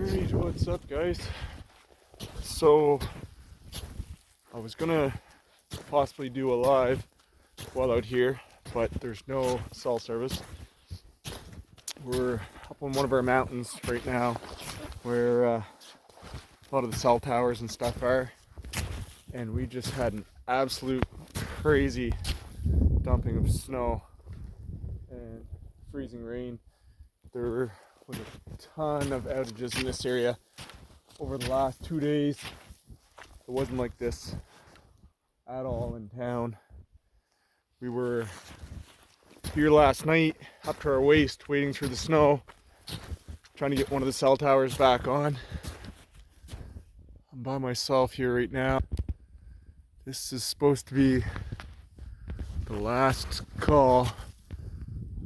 Alright, what's up guys? So I was gonna possibly do a live while out here, but there's no cell service. We're up on one of our mountains right now where a lot of the cell towers and stuff are, and we just had an absolute crazy dumping of snow and freezing rain. There was a ton of outages in this area over the last 2 days. It wasn't like this at all in town. We were here last night up to our waist wading through the snow trying to get one of the cell towers back on. I'm by myself here right now. This is supposed to be the last call.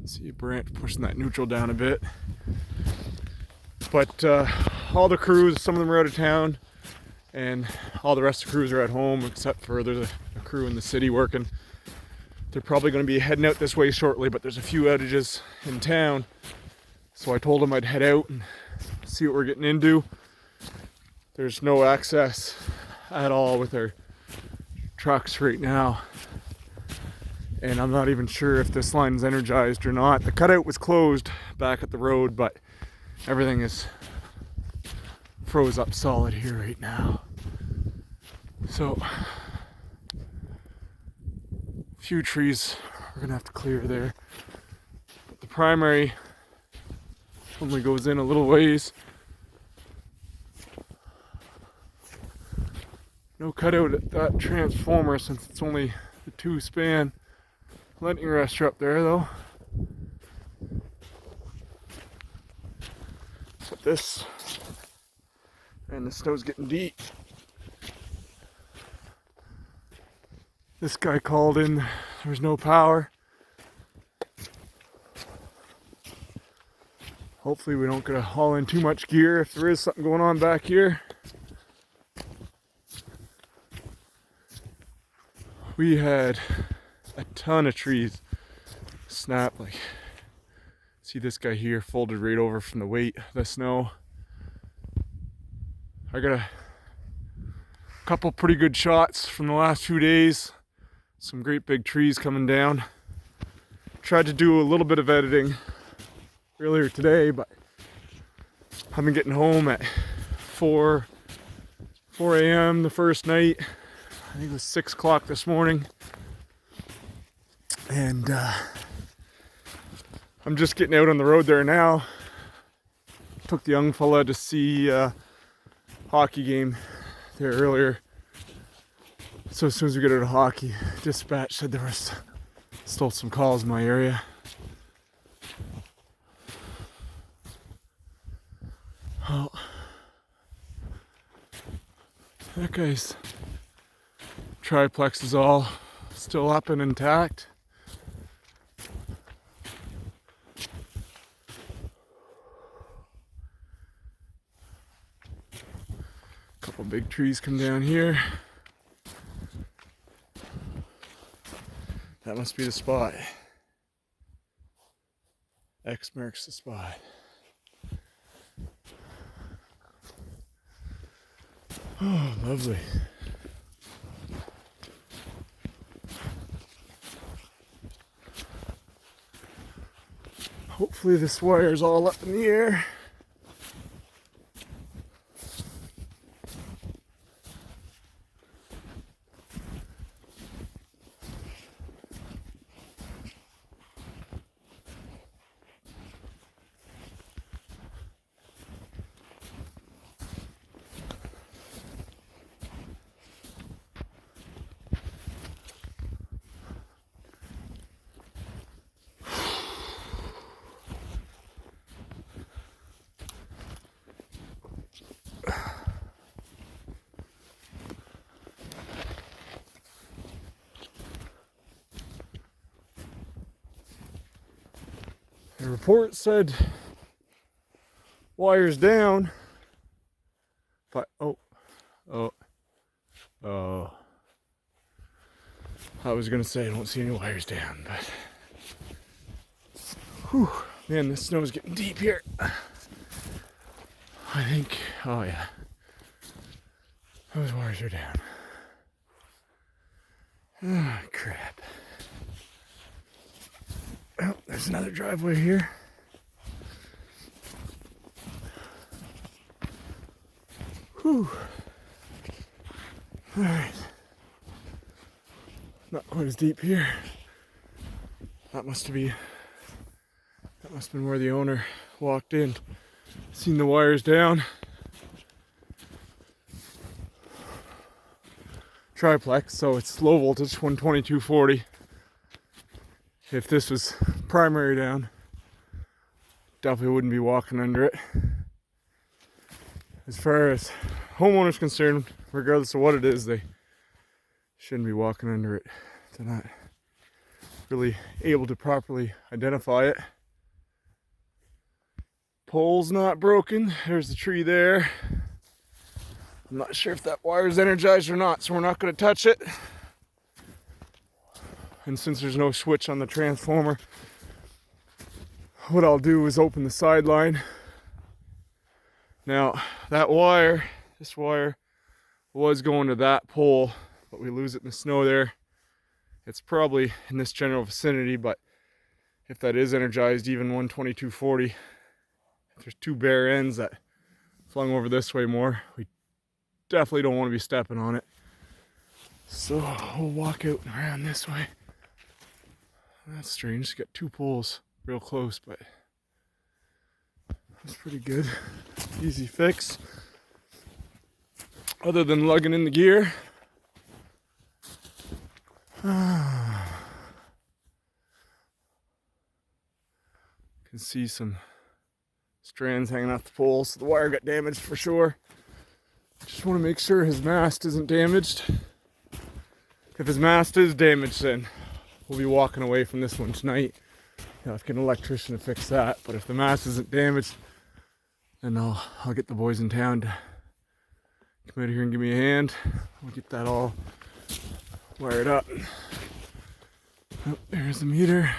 See a branch pushing that neutral down a bit. But all the crews, some of them are out of town, and all the rest of the crews are at home, except for there's a crew in the city working. They're probably going to be heading out this way shortly, but there's a few outages in town. So I told them I'd head out and see what we're getting into. There's no access at all with our trucks right now. And I'm not even sure if this line's energized or not. The cutout was closed back at the road, but everything is froze up solid here right now. So, a few trees we're gonna have to clear there. But the primary only goes in a little ways. No cutout at that transformer since it's only the 2-span lightning arrestor up there though. But this, and the snow's getting deep. This guy called in, there was no power. Hopefully we don't gotta haul in too much gear if there is something going on back here. We had a ton of trees snap. Like, see this guy here folded right over from the weight of the snow. I got a couple pretty good shots from the last 2 days. Some great big trees coming down. Tried to do a little bit of editing earlier today, but I've been getting home at 4 a.m. the first night. I think it was 6 o'clock this morning. And I'm just getting out on the road there now. Took the young fella to see a hockey game there earlier. So as soon as we get out of hockey, dispatch said there was still some calls in my area. Oh, that guy's triplex is all still up and intact. Couple big trees come down here. That must be the spot. X marks the spot. Oh, lovely. Hopefully this wire's all up in the air. The report said wires down, but oh, I was gonna say I don't see any wires down, but whew, man, this snow is getting deep here. I think, oh yeah, those wires are down. Oh, crap. Oh, there's another driveway here. Whew. All right. Not quite as deep here. That must have been where the owner walked in. Seen the wires down. Triplex, so it's low voltage, 122/40. If this was primary down, definitely wouldn't be walking under it. As far as homeowners concerned, regardless of what it is, they shouldn't be walking under it. They're not really able to properly identify it. Pole's not broken. There's the tree there. I'm not sure if that wire's energized or not, so we're not going to touch it. And since there's no switch on the transformer, what I'll do is open the sideline. Now, that wire, this wire, was going to that pole, but we lose it in the snow there. It's probably in this general vicinity, but if that is energized, even 122/40, if there's two bare ends that flung over this way more, we definitely don't want to be stepping on it. So we'll walk out and around this way. That's strange, it's got two poles real close, but that's pretty good. Easy fix. Other than lugging in the gear. Can see some strands hanging off the pole, so the wire got damaged for sure. Just want to make sure his mast isn't damaged. If his mast is damaged, then we'll be walking away from this one tonight. I'll have to get an electrician to fix that. But if the mast isn't damaged, then I'll get the boys in town to come out here and give me a hand. We'll get that all wired up. Oh, there's the meter.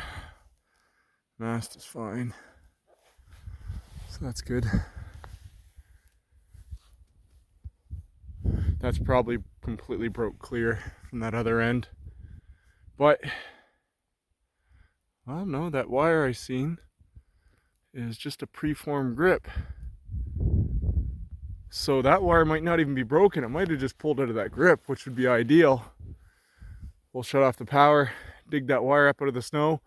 Mast is fine. So that's good. That's probably completely broke clear from that other end. But I don't know, that wire I seen is just a preformed grip. So that wire might not even be broken. It might have just pulled out of that grip, which would be ideal. We'll shut off the power, dig that wire up out of the snow,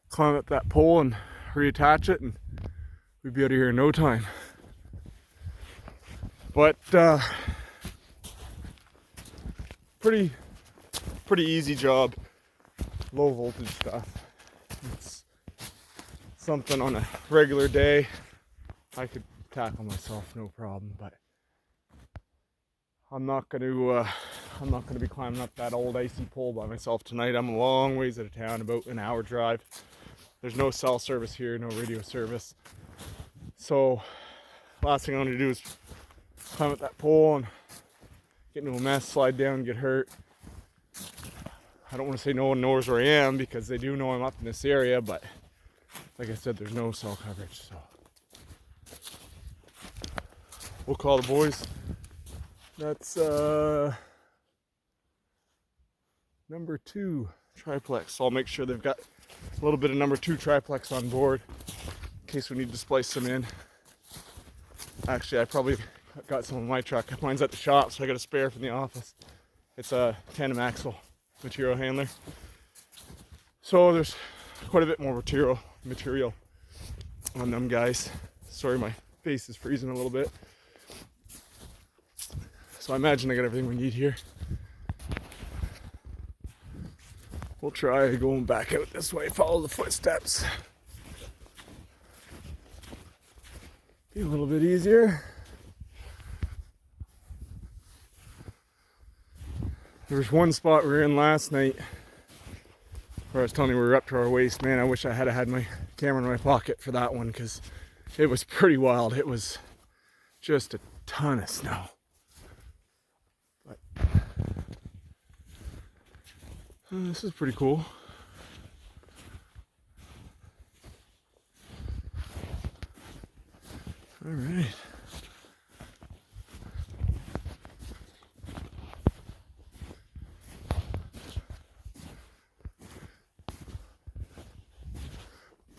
climb up that pole and reattach it, and we'd be out of here in no time. But pretty easy job. Low voltage stuff. It's something on a regular day I could tackle myself, no problem. But I'm not going to be climbing up that old icy pole by myself tonight. I'm a long ways out of town, about an hour drive. There's no cell service here, no radio service. So last thing I want to do is climb up that pole and get into a mess, slide down, and get hurt. I don't want to say no one knows where I am, because they do know I'm up in this area, but like I said, there's no cell coverage, so we'll call the boys. That's number 2 triplex. So I'll make sure they've got a little bit of number 2 triplex on board in case we need to splice them in. Actually, I probably got some in my truck. Mine's at the shop, so I got a spare from the office. It's a tandem axle material handler. So there's quite a bit more material on them guys. Sorry, my face is freezing a little bit. So I imagine I got everything we need here. We'll try going back out this way, follow the footsteps. Be a little bit easier. There was one spot we were in last night where I was telling you we were up to our waist. Man, I wish I had had my camera in my pocket for that one, because it was pretty wild. It was just a ton of snow. But this is pretty cool. All right.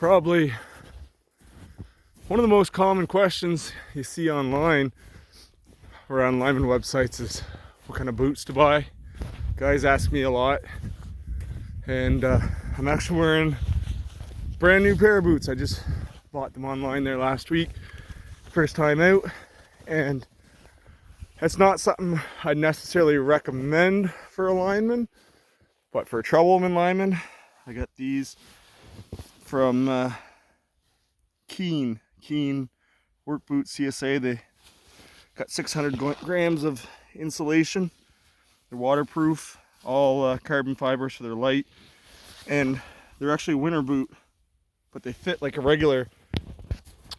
Probably one of the most common questions you see online or on lineman websites is what kind of boots to buy. Guys ask me a lot, and I'm actually wearing a brand new pair of boots. I just bought them online there last week, first time out, and that's not something I'd necessarily recommend for a lineman, but for a troubleman lineman, I got these from Keen Work Boot CSA. They got 600 grams of insulation. They're waterproof, all carbon fiber, so they're light, and they're actually a winter boot, but they fit like a regular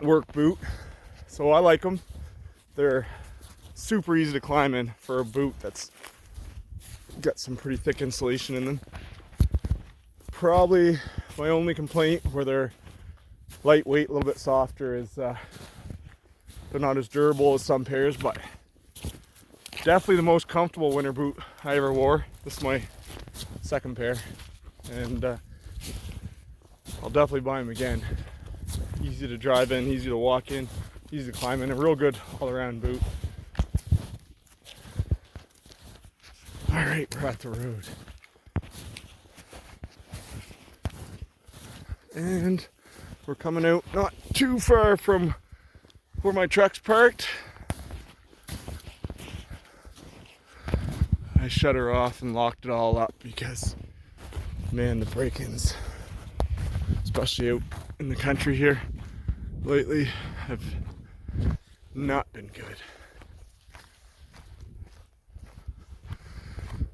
work boot, so I like them. They're super easy to climb in for a boot that's got some pretty thick insulation in them. Probably my only complaint where they're lightweight, a little bit softer, is they're not as durable as some pairs, but definitely the most comfortable winter boot I ever wore. This is my second pair, and I'll definitely buy them again. Easy to drive in, easy to walk in, easy to climb in, a real good all-around boot. Alright, we're at the road. And we're coming out not too far from where my truck's parked. I shut her off and locked it all up because, man, the break-ins, especially out in the country here lately, have not been good.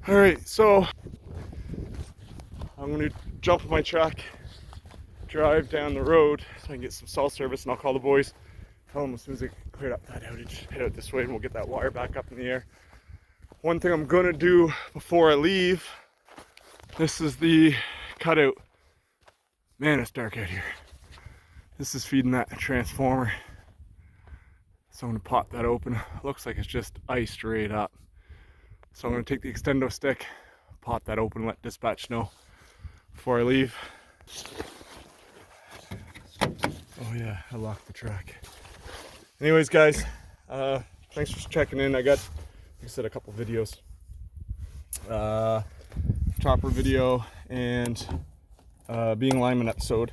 Alright, so I'm going to jump in my truck, drive down the road so I can get some cell service, and I'll call the boys, tell them as soon as they cleared up that outage, head out this way and we'll get that wire back up in the air. One thing I'm going to do before I leave, this is the cutout. Man, it's dark out here. This is feeding that transformer. So I'm going to pop that open. Looks like it's just iced right up. So I'm going to take the extendo stick, pop that open, let dispatch know before I leave. Oh yeah, I locked the truck. Anyways, guys, thanks for checking in. I got, like I said, a couple videos. Chopper video and being lineman episode.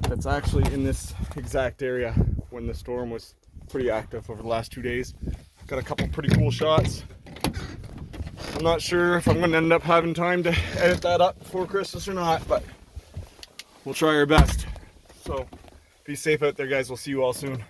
That's actually in this exact area when the storm was pretty active over the last 2 days. Got a couple pretty cool shots. I'm not sure if I'm going to end up having time to edit that up before Christmas or not, but we'll try our best. So be safe out there, guys. We'll see you all soon.